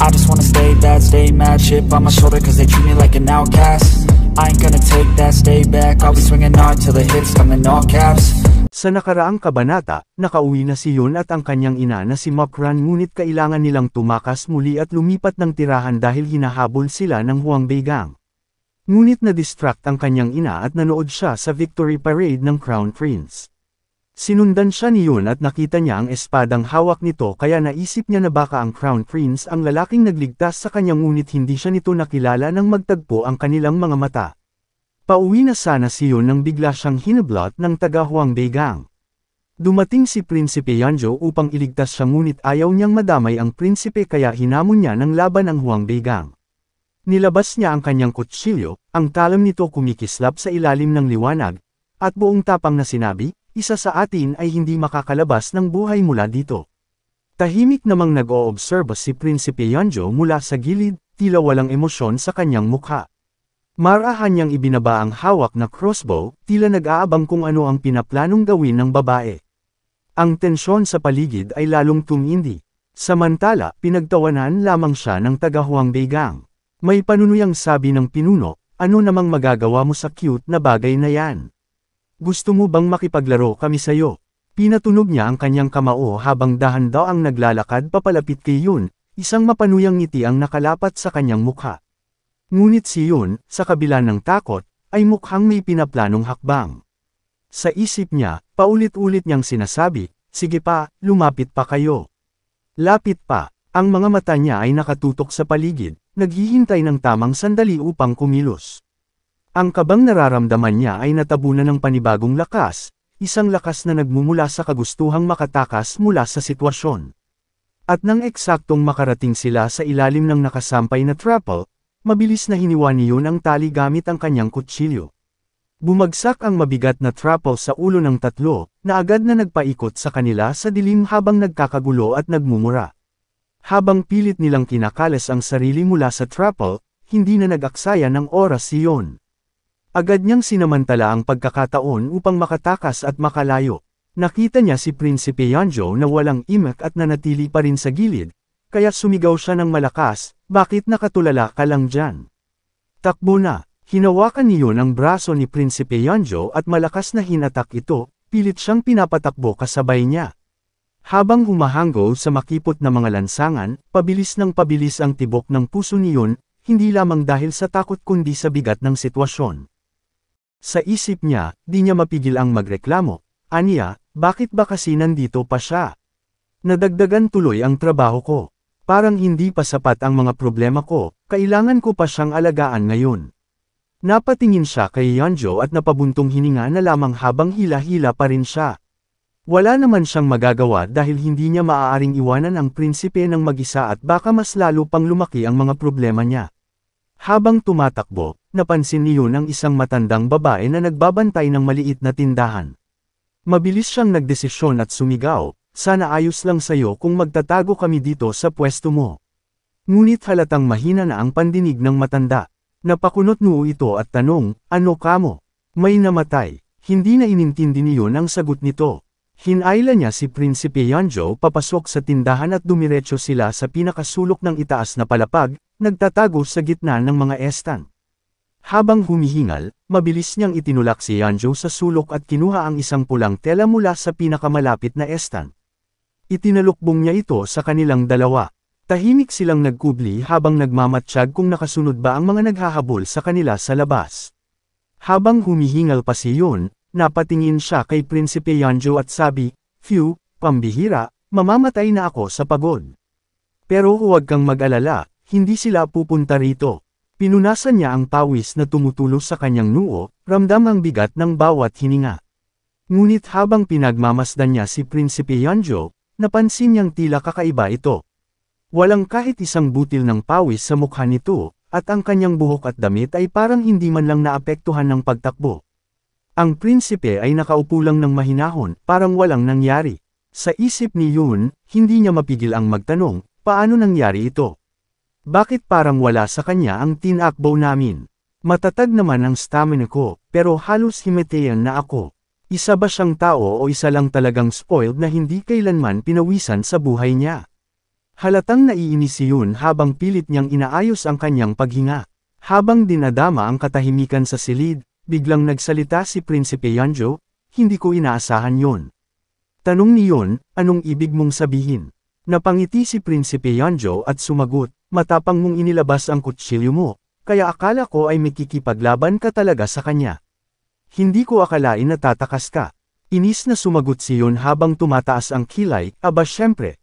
I just wanna stay bad, stay mad, chip on my shoulder cause they treat me like an outcast. I ain't gonna take that, stay back, I'll be swinging hard till the hits come in all caps. Sa nakaraang kabanata, nakauwi na si Yun at ang kanyang ina na si Mokran ngunit kailangan nilang tumakas muli at lumipat ng tirahan dahil hinahabol sila ng Hwang Beigang. Ngunit na-distract ang kanyang ina at nanood siya sa victory parade ng Crown Prince. Sinundan siya ni Yun at nakita niya ang espadang hawak nito kaya naisip niya na baka ang Crown Prince ang lalaking nagligtas sa kanya ngunit hindi siya nito nakilala nang magtagpo ang kanilang mga mata. Pauwi na sana si Yun nang bigla siyang hinablot ng taga Hwang Beigang. Dumating si Prinsipe Yanzhou upang iligtas siya ngunit ayaw niyang madamay ang prinsipe kaya hinamon niya ng laban ang Hwang Beigang. Nilabas niya ang kanyang kutsilyo, ang talam nito kumikislap sa ilalim ng liwanag, at buong tapang na sinabi, isa sa atin ay hindi makakalabas ng buhay mula dito. Tahimik namang nag-o-obserba si Prinsipe Yanzhou mula sa gilid, tila walang emosyon sa kanyang mukha. Marahan niyang ibinaba ang hawak na crossbow, tila nag-aabang kung ano ang pinaplanong gawin ng babae. Ang tensyon sa paligid ay lalong tumindi. Samantala, pinagtawanan lamang siya ng taga Hwang Beigang. May panunuyang sabi ng pinuno, ano namang magagawa mo sa cute na bagay na yan? Gusto mo bang makipaglaro kami sayo? Pinatunog niya ang kanyang kamao habang dahan-daang naglalakad papalapit kay Yun, isang mapanuyang ngiti ang nakalapat sa kanyang mukha. Ngunit si Yun, sa kabila ng takot, ay mukhang may pinaplanong hakbang. Sa isip niya, paulit-ulit niyang sinasabi, sige pa, lumapit pa kayo. Lapit pa, ang mga mata niya ay nakatutok sa paligid, naghihintay ng tamang sandali upang kumilos. Ang kabang nararamdaman niya ay natabunan ng panibagong lakas, isang lakas na nagmumula sa kagustuhang makatakas mula sa sitwasyon. At nang eksaktong makarating sila sa ilalim ng nakasampay na trapple, mabilis na hiniwa ni Yun ang tali gamit ang kanyang kutsilyo. Bumagsak ang mabigat na trapple sa ulo ng tatlo, na agad na nagpaikot sa kanila sa dilim habang nagkakagulo at nagmumura. Habang pilit nilang kinakalas ang sarili mula sa trapple, hindi na nag-aksaya ng oras si Yun. Agad niyang sinamantala ang pagkakataon upang makatakas at makalayo. Nakita niya si Prinsipe Yanzhou na walang imak at nanatili pa rin sa gilid, kaya sumigaw siya ng malakas, bakit nakatulala ka lang dyan? Takbo na, hinawakan ni Yun ang braso ni Prinsipe Yanzhou at malakas na hinatak ito, pilit siyang pinapatakbo kasabay niya. Habang humahanggo sa makipot na mga lansangan, pabilis ng pabilis ang tibok ng puso ni Yun, hindi lamang dahil sa takot kundi sa bigat ng sitwasyon. Sa isip niya, di niya mapigil ang magreklamo, aniya, bakit ba kasi nandito pa siya? Nadagdagan tuloy ang trabaho ko. Parang hindi pa sapat ang mga problema ko, kailangan ko pa siyang alagaan ngayon. Napatingin siya kay Yanzhou at napabuntong hininga na lamang habang hila-hila pa rin siya. Wala naman siyang magagawa dahil hindi niya maaaring iwanan ang prinsipe ng mag-isa at baka mas lalo pang lumaki ang mga problema niya. Habang tumatakbo, napansin ni Yun ang isang matandang babae na nagbabantay ng maliit na tindahan. Mabilis siyang nagdesisyon at sumigaw, sana ayos lang sayo kung magtatago kami dito sa pwesto mo. Ngunit halatang mahina na ang pandinig ng matanda. Napakunot noo ito at tanong, ano kamo? May namatay. Hindi na inintindi ni Yun ang sagot nito. Hinayla niya si Prinsipe Yanzhou papasok sa tindahan at dumiretso sila sa pinakasulok ng itaas na palapag, nagtatago sa gitna ng mga estan. Habang humihingal, mabilis niyang itinulak si Yanzhou sa sulok at kinuha ang isang pulang tela mula sa pinakamalapit na estan. Itinalukbong niya ito sa kanilang dalawa. Tahimik silang nagkubli habang nagmamatsyag kung nakasunod ba ang mga naghahabol sa kanila sa labas. Habang humihingal pa si Yun, napatingin siya kay Prinsipe Yanzhou at sabi, "Phew, pambihira, mamamatay na ako sa pagod. Pero huwag kang mag-alala, hindi sila pupunta rito." Pinunasan niya ang pawis na tumutulo sa kanyang noo, ramdam ang bigat ng bawat hininga. Ngunit habang pinagmamasdan niya si Prinsipe Yanzhou, napansin niyang tila kakaiba ito. Walang kahit isang butil ng pawis sa mukha nito, at ang kanyang buhok at damit ay parang hindi man lang naapektuhan ng pagtakbo. Ang prinsipe ay nakaupo lang ng mahinahon, parang walang nangyari. Sa isip ni Yun, hindi niya mapigil ang magtanong, paano nangyari ito? Bakit parang wala sa kanya ang tinakbo namin? Matatag naman ang stamina ko, pero halos himatayan na ako. Isa ba siyang tao o isa lang talagang spoiled na hindi kailanman pinawisan sa buhay niya? Halatang naiinis si Yun habang pilit niyang inaayos ang kanyang paghinga. Habang dinadama ang katahimikan sa silid, biglang nagsalita si Prinsipe Yanjo, hindi ko inaasahan yon. Tanong ni Yun, anong ibig mong sabihin? Napangiti si Prinsipe Yanjo at sumagot, matapang mong inilabas ang kutsilyo mo, kaya akala ko ay makikipaglaban ka talaga sa kanya. Hindi ko akalain na tatakas ka. Inis na sumagot si Yun habang tumataas ang kilay, aba syempre.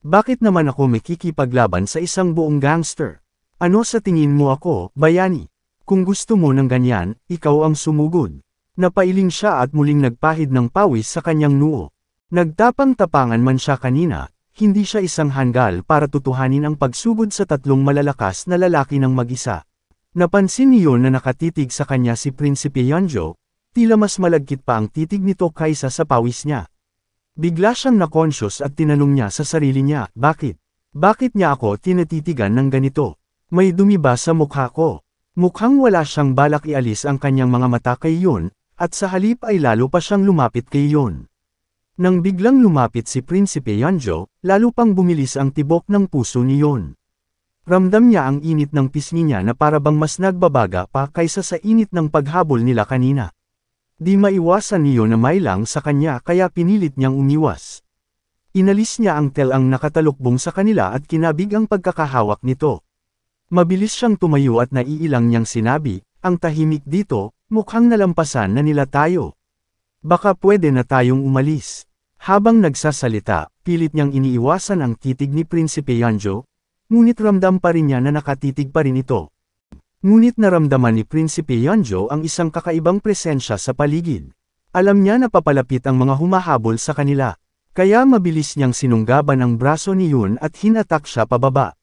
Bakit naman ako makikipaglaban sa isang buong gangster? Ano sa tingin mo ako, bayani? Kung gusto mo ng ganyan, ikaw ang sumugod. Napailing siya at muling nagpahid ng pawis sa kanyang noo. Nagtapang-tapangan man siya kanina, hindi siya isang hanggal para tutuhanin ang pagsugod sa tatlong malalakas na lalaki ng mag-isa. Napansin ni Yun na nakatitig sa kanya si Prinsipe Yanjo, tila mas malagkit pa ang titig nito kaysa sa pawis niya. Bigla siyang na-conscious at tinanong niya sa sarili niya, bakit? Bakit niya ako tinatitigan ng ganito? May dumi ba sa mukha ko? Mukhang wala siyang balak ialis ang kanyang mga mata kay Yun, at sa halip ay lalo pa siyang lumapit kay Yun. Nang biglang lumapit si Prinsipe Yanjo, lalo pang bumilis ang tibok ng puso ni Yun. Ramdam niya ang init ng pisngi niya na parabang mas nagbabaga pa kaysa sa init ng paghabol nila kanina. Di maiwasan ni Yun na may lang sa kanya kaya pinilit niyang umiwas. Inalis niya ang telang nakatalukbong sa kanila at kinabig ang pagkakahawak nito. Mabilis siyang tumayo at naiilang niyang sinabi, ang tahimik dito, mukhang nalampasan na nila tayo. Baka pwede na tayong umalis. Habang nagsasalita, pilit niyang iniiwasan ang titig ni Prinsipe Yanjo, ngunit ramdam pa rin niya na nakatitig pa rin ito. Ngunit naramdaman ni Prinsipe Yanjo ang isang kakaibang presensya sa paligid. Alam niya na papalapit ang mga humahabol sa kanila, kaya mabilis niyang sinunggaban ang braso ni Yun at hinatak siya pababa.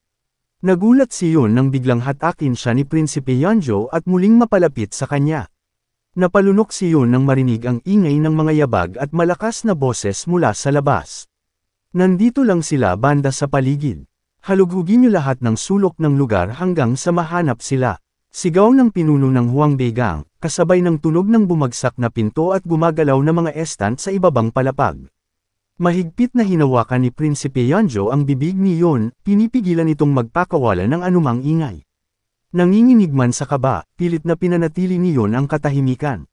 Nagulat si Yun nang biglang hatakin siya ni Prinsipe Yanjo at muling mapalapit sa kanya. Napalunok si Yun nang marinig ang ingay ng mga yabag at malakas na boses mula sa labas. Nandito lang sila banda sa paligid. Halugugin niyo lahat ng sulok ng lugar hanggang sa mahanap sila. Sigaw ng pinuno ng Huangbei Gang, kasabay ng tunog ng bumagsak na pinto at gumagalaw na mga estant sa ibabang palapag. Mahigpit na hinawakan ni Prinsipe Yanjo ang bibig ni Yun, pinipigilan itong magpakawala ng anumang ingay. Nanginginig man sa kaba, pilit na pinanatili ni Yun ang katahimikan.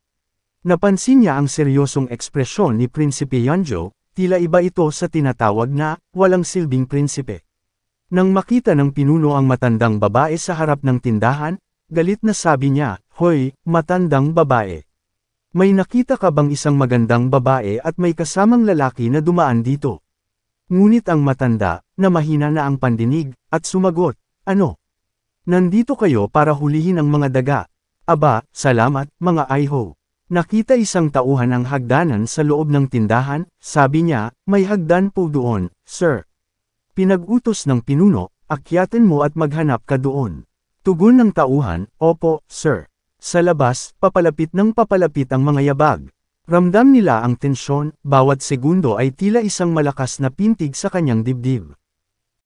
Napansin niya ang seryosong ekspresyon ni Prinsipe Yanjo, tila iba ito sa tinatawag na, walang silbing prinsipe. Nang makita ng pinuno ang matandang babae sa harap ng tindahan, galit na sabi niya, hoy, matandang babae. May nakita ka bang isang magandang babae at may kasamang lalaki na dumaan dito? Ngunit ang matanda, na mahina na ang pandinig, at sumagot, ano? Nandito kayo para hulihin ang mga daga. Aba, salamat, mga ayho. Nakita isang tauhan ang hagdanan sa loob ng tindahan, sabi niya, may hagdan po doon, sir. Pinag-utos ng pinuno, akyatin mo at maghanap ka doon. Tugon ng tauhan, opo, sir. Sa labas, papalapit ng papalapit ang mga yabag. Ramdam nila ang tensyon, bawat segundo ay tila isang malakas na pintig sa kanyang dibdib.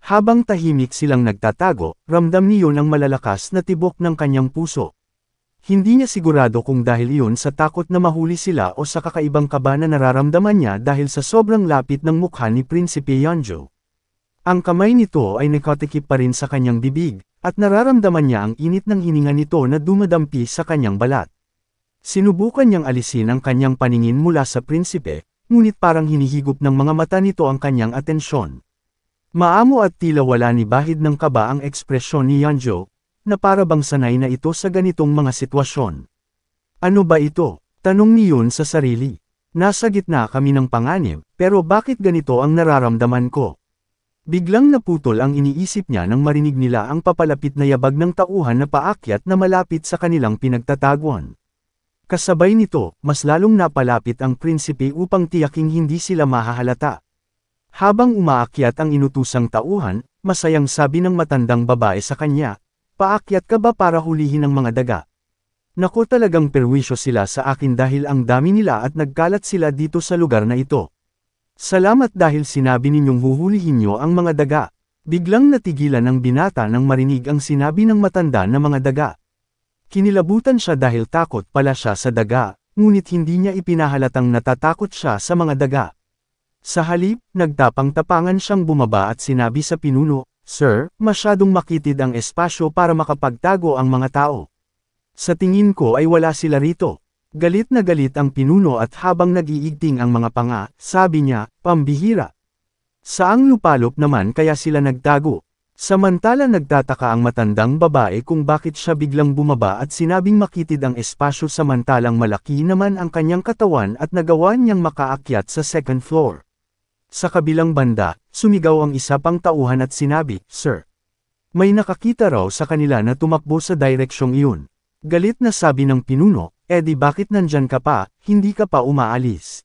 Habang tahimik silang nagtatago, ramdam ni Yun ang malalakas na tibok ng kanyang puso. Hindi niya sigurado kung dahil iyon sa takot na mahuli sila o sa kakaibang kaba na nararamdaman niya dahil sa sobrang lapit ng mukha ni Prinsipe Yanjo. Ang kamay nito ay nakatikip pa rin sa kanyang bibig, at nararamdaman niya ang init ng hininga nito na dumadampi sa kanyang balat. Sinubukan niyang alisin ang kanyang paningin mula sa prinsipe, ngunit parang hinihigop ng mga mata nito ang kanyang atensyon. Maamo at tila wala ni bahid ng kaba ang ekspresyon ni Yanjo, na para bang sanay na ito sa ganitong mga sitwasyon. Ano ba ito? Tanong ni Yun sa sarili. Nasa gitna kami ng panganib, pero bakit ganito ang nararamdaman ko? Biglang naputol ang iniisip niya nang marinig nila ang papalapit na yabag ng tauhan na paakyat na malapit sa kanilang pinagtataguan. Kasabay nito, mas lalong napalapit ang prinsipe upang tiyaking hindi sila mahahalata. Habang umaakyat ang inutusang tauhan, masayang sabi ng matandang babae sa kanya, paakyat ka ba para hulihin ang mga daga? Naku, talagang perwisyo sila sa akin dahil ang dami nila at nagkalat sila dito sa lugar na ito. Salamat dahil sinabi ninyong huhulihin niyo ang mga daga. Biglang natigilan ang binata nang marinig ang sinabi ng matanda na mga daga. Kinilabutan siya dahil takot pala siya sa daga, ngunit hindi niya ipinahalatang natatakot siya sa mga daga. Sa halip, nagtapang-tapangan siyang bumaba at sinabi sa pinuno, "Sir, masyadong makitid ang espasyo para makapagtago ang mga tao. Sa tingin ko ay wala sila rito." Galit na galit ang pinuno at habang nag-iigting ang mga panga, sabi niya, "Pambihira. Saang lupalop naman kaya sila nagtago?" Samantala nagtataka ang matandang babae kung bakit siya biglang bumaba at sinabing makitid ang espasyo samantalang malaki naman ang kanyang katawan at nagawa niyang makaakyat sa second floor. Sa kabilang banda, sumigaw ang isa pang tauhan at sinabi, "Sir, may nakakita raw sa kanila na tumakbo sa direksyong iyon." Galit na sabi ng pinuno, "Di bakit nandyan ka pa, hindi ka pa umaalis?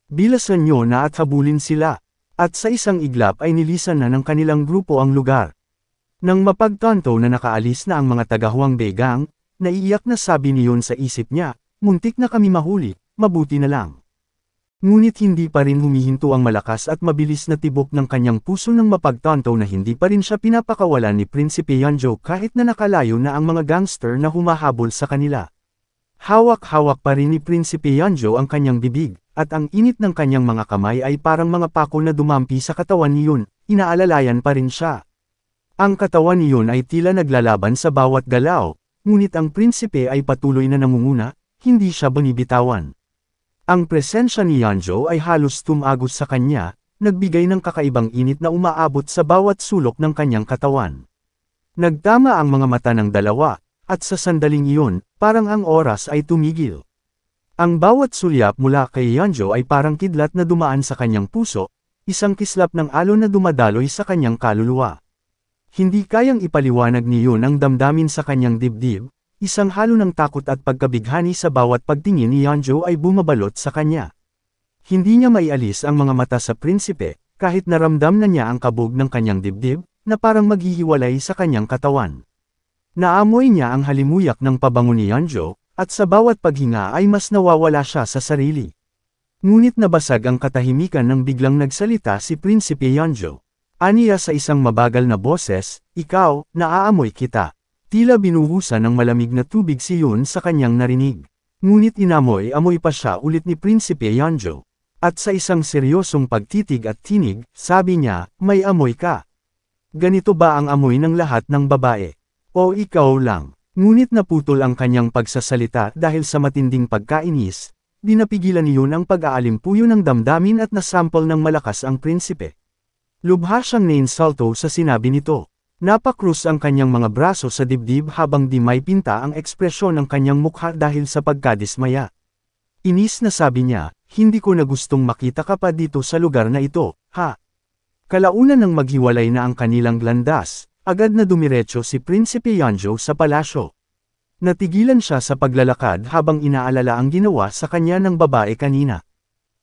Bilasan nyo na at habulin sila." At sa isang iglap ay nilisan na ng kanilang grupo ang lugar. Nang mapagtanto na nakaalis na ang mga taga-Huang Begang, naiiyak na sabi niyon sa isip niya, "Muntik na kami mahuli, mabuti na lang." Ngunit hindi pa rin humihinto ang malakas at mabilis na tibok ng kanyang puso nang mapagtanto na hindi pa rin siya pinapakawalan ni Prinsipe Yanjo kahit na nakalayo na ang mga gangster na humahabol sa kanila. Hawak-hawak pa rin ni Prinsipe Yanjo ang kanyang bibig, at ang init ng kanyang mga kamay ay parang mga pako na dumampi sa katawan niyon, inaalalayan pa rin siya. Ang katawan niyon ay tila naglalaban sa bawat galaw, ngunit ang prinsipe ay patuloy na nangunguna, hindi siya binibitawan. Ang presensya ni Yanjo ay halos tumagos sa kanya, nagbigay ng kakaibang init na umaabot sa bawat sulok ng kanyang katawan. Nagtama ang mga mata ng dalawa, at sa sandaling iyon, parang ang oras ay tumigil. Ang bawat sulyap mula kay Yanjo ay parang kidlat na dumaan sa kanyang puso, isang kislap ng alon na dumadaloy sa kanyang kaluluwa. Hindi kayang ipaliwanag niyon ang damdamin sa kanyang dibdib, isang halo ng takot at pagkabighani sa bawat pagtingin ni Yanjo ay bumabalot sa kanya. Hindi niya maialis ang mga mata sa prinsipe, kahit naramdam na niya ang kabog ng kanyang dibdib, na parang maghihiwalay sa kanyang katawan. Naamoy niya ang halimuyak ng pabango ni Yanjo, at sa bawat paghinga ay mas nawawala siya sa sarili. Ngunit nabasag ang katahimikan nang biglang nagsalita si Prinsipe Yanjo. Aniya sa isang mabagal na boses, "Ikaw, naaamoy kita." Tila binuhusan ng malamig na tubig si Yun sa kanyang narinig. Ngunit inamoy-amoy pa siya ulit ni Prinsipe Yanjo. At sa isang seryosong pagtitig at tinig, sabi niya, "May amoy ka. Ganito ba ang amoy ng lahat ng babae? O ikaw lang?" Ngunit naputol ang kanyang pagsasalita dahil sa matinding pagkainis, di napigilan niyon ang pag-aalimpuyo ng damdamin at nasampol ng malakas ang prinsipe. Lubha siyang nainsulto sa sinabi nito. Napakrus ang kanyang mga braso sa dibdib habang di may pinta ang ekspresyon ng kanyang mukha dahil sa pagkadismaya. Inis na sabi niya, "Hindi ko na gustong makita ka pa dito sa lugar na ito, ha?" Kalaunan ng maghiwalay na ang kanilang landas, agad na dumiretso si Prinsipe Yanjo sa palasyo. Natigilan siya sa paglalakad habang inaalala ang ginawa sa kanya ng babae kanina.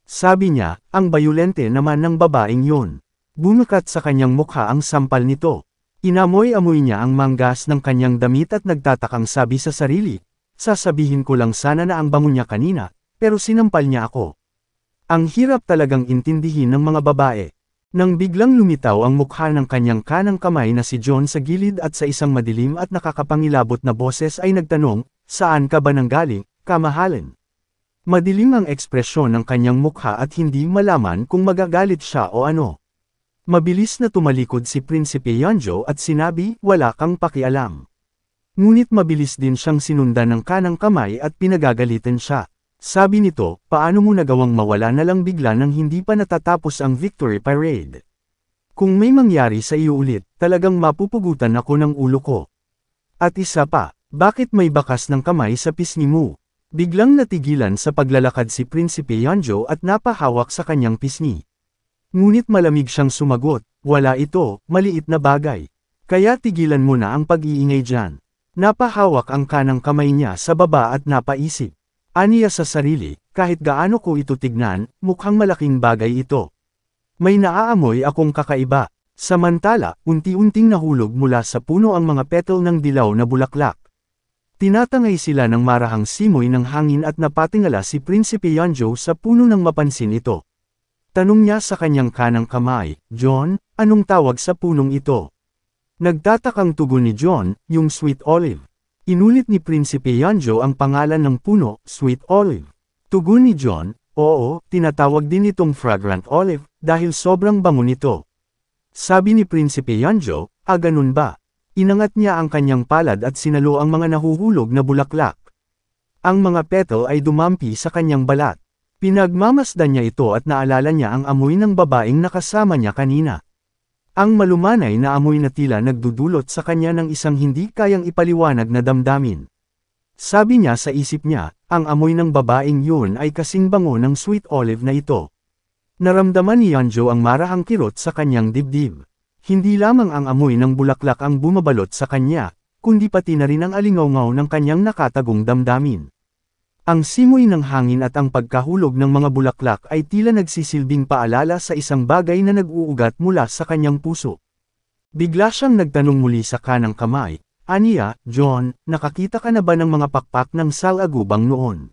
Sabi niya, ang bayolente naman ng babaeng yun. Bumukat sa kanyang mukha ang sampal nito. Inamoy-amoy niya ang manggas ng kanyang damit at nagtatakang sabi sa sarili, "Sasabihin ko lang sana na ang bango niya kanina, pero sinampal niya ako." Ang hirap talagang intindihin ng mga babae. Nang biglang lumitaw ang mukha ng kanyang kanang kamay na si John sa gilid at sa isang madilim at nakakapangilabot na boses ay nagtanong, "Saan ka ba nanggaling, kamahalan?" Madilim ang ekspresyon ng kanyang mukha at hindi malaman kung magagalit siya o ano. Mabilis na tumalikod si Prinsipe Yanjo at sinabi, "Wala kang pakialam." Ngunit mabilis din siyang sinundan ng kanang kamay at pinagagalitan siya. Sabi nito, "Paano mo nagawang mawala na lang bigla nang hindi pa natatapos ang victory parade? Kung may mangyari sa iyo ulit, talagang mapupugutan ako ng ulo ko. At isa pa, bakit may bakas ng kamay sa pisngi mo?" Biglang natigilan sa paglalakad si Prinsipe Yanjo at napahawak sa kanyang pisngi. Ngunit malamig siyang sumagot, "Wala ito, maliit na bagay. Kaya tigilan mo na ang pag-iingay dyan." Napahawak ang kanang kamay niya sa baba at napaisip. Aniya sa sarili, kahit gaano ko ito tignan, mukhang malaking bagay ito. May naaamoy akong kakaiba. Samantala, unti-unting nahulog mula sa puno ang mga petal ng dilaw na bulaklak. Tinatangay sila ng marahang simoy ng hangin at napatingala si Prinsipe Yanjo sa puno nang mapansin ito. Tanong niya sa kanyang kanang kamay, "John, anong tawag sa punong ito?" Nagtatakang tugon ni John, "Yung sweet olive." Inulit ni Prinsipe Yanjo ang pangalan ng puno, "Sweet Olive." Tugon ni John, Oo, tinatawag din itong fragrant olive, dahil sobrang bango nito. Sabi ni Prinsipe Yanjo, ganun ba? Inangat niya ang kanyang palad at sinalo ang mga nahuhulog na bulaklak. Ang mga petal ay dumampi sa kanyang balat. Pinagmamasdan niya ito at naalala niya ang amoy ng babaeng nakasama niya kanina. Ang malumanay na amoy na tila nagdudulot sa kanya ng isang hindi kayang ipaliwanag na damdamin. Sabi niya sa isip niya, ang amoy ng babaeng yun ay kasing bango ng sweet olive na ito. Naramdaman ni Yanjo ang marahang kirot sa kanyang dibdib. Hindi lamang ang amoy ng bulaklak ang bumabalot sa kanya, kundi pati na rin ang alingaw-ngaw ng kanyang nakatagong damdamin. Ang simoy ng hangin at ang pagkahulog ng mga bulaklak ay tila nagsisilbing paalala sa isang bagay na nag-uugat mula sa kanyang puso. Bigla siyang nagtanong muli sa kanang kamay, "Aniya, John, nakakita ka na ba ng mga pakpak ng salagubang noon?"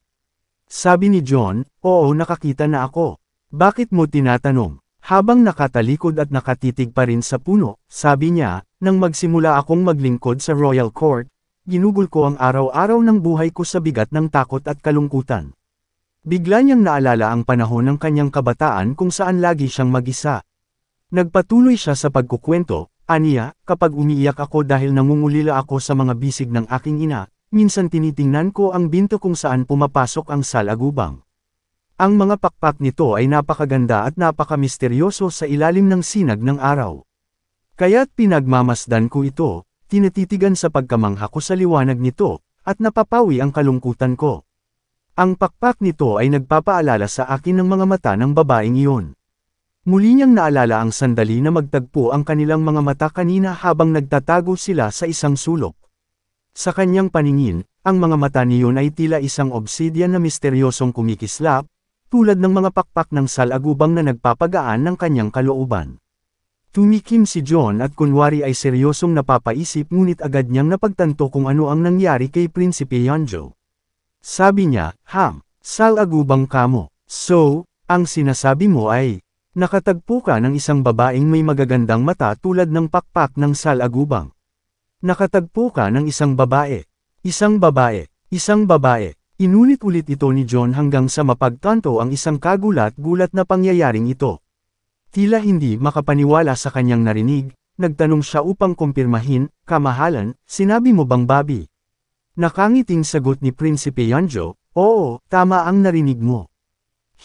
Sabi ni John, "Oo, nakakita na ako." "Bakit mo tinatanong?" Habang nakatalikod at nakatitig pa rin sa puno, sabi niya, "Nang magsimula akong maglingkod sa Royal Court, ginugol ko ang araw-araw ng buhay ko sa bigat ng takot at kalungkutan." Bigla niyang naalala ang panahon ng kanyang kabataan kung saan lagi siyang mag-isa. Nagpatuloy siya sa pagkukwento, "Aniya, kapag umiiyak ako dahil nangungulila ako sa mga bisig ng aking ina, minsan tinitingnan ko ang binto kung saan pumapasok ang salagubang. Ang mga pakpak nito ay napakaganda at napakamisteryoso sa ilalim ng sinag ng araw. Kaya't pinagmamasdan ko ito, tinatitigan sa pagkamangha ko sa liwanag nito, at napapawi ang kalungkutan ko. Ang pakpak nito ay nagpapaalala sa akin ng mga mata ng babaeng iyon." Muli niyang naalala ang sandali na magtagpo ang kanilang mga mata kanina habang nagtatago sila sa isang sulok. Sa kanyang paningin, ang mga mata niyon ay tila isang obsidian na misteryosong kumikislap, tulad ng mga pakpak ng salagubang na nagpapagaan ng kanyang kalooban. Tumikim si John at kunwari ay seryosong napapaisip ngunit agad niyang napagtanto kung ano ang nangyari kay Prinsipe Yanjo. Sabi niya, salagubang ka mo. So, ang sinasabi mo ay, nakatagpo ka ng isang babaeng may magagandang mata tulad ng pakpak ng salagubang. Nakatagpo ka ng isang babae. Isang babae. Isang babae. Inulit-ulit ito ni John hanggang sa mapagtanto ang isang kagulat-gulat na pangyayaring ito. Tila hindi makapaniwala sa kanyang narinig, nagtanong siya upang kumpirmahin, "Kamahalan, sinabi mo bang Bobby?" Nakangiting sagot ni Prinsipe Yanjo, "Oo, tama ang narinig mo."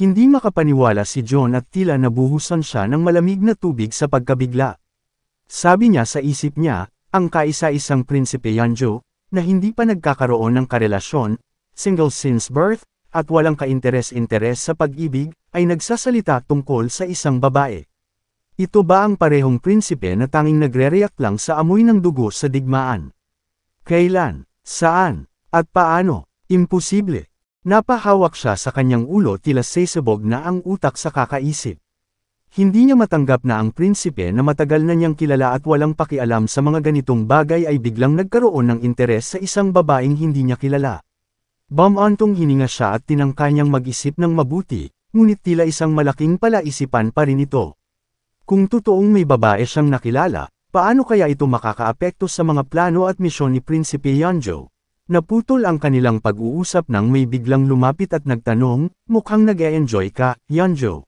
Hindi makapaniwala si John at tila nabuhusan siya ng malamig na tubig sa pagkabigla. Sabi niya sa isip niya, ang kaisa-isang Prinsipe Yanjo, na hindi pa nagkakaroon ng karelasyon, single since birth, at walang kainteres-interes sa pag-ibig, ay nagsasalita tungkol sa isang babae. Ito ba ang parehong prinsipe na tanging nagre-react lang sa amoy ng dugo sa digmaan? Kailan? Saan? At paano? Imposible. Napahawak siya sa kanyang ulo tila sesabog na ang utak sa kakaisip. Hindi niya matanggap na ang prinsipe na matagal na niyang kilala at walang pakialam sa mga ganitong bagay ay biglang nagkaroon ng interes sa isang babaeng hindi niya kilala. Bumantong hininga siya at tinangka niyang mag-isip ng mabuti, ngunit tila isang malaking palaisipan pa rin ito. Kung totoong may babae siyang nakilala, paano kaya ito makakaapekto sa mga plano at misyon ni Prinsipe Yanjo? Naputol ang kanilang pag-uusap nang may biglang lumapit at nagtanong, "Mukhang nag-e-enjoy ka, Yanjo.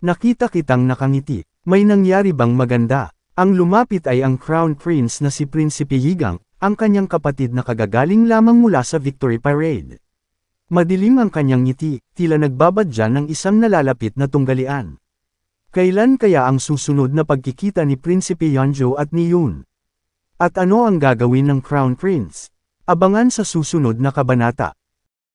Nakita kitang nakangiti, may nangyari bang maganda?" Ang lumapit ay ang Crown Prince na si Prinsipe Yigang, ang kanyang kapatid na kagagaling lamang mula sa Victory Parade. Madilim ang kanyang ngiti, tila nagbabadya ng isang nalalapit na tunggalian. Kailan kaya ang susunod na pagkikita ni Prinsipe Yanjo at ni Yoon? At ano ang gagawin ng Crown Prince? Abangan sa susunod na kabanata.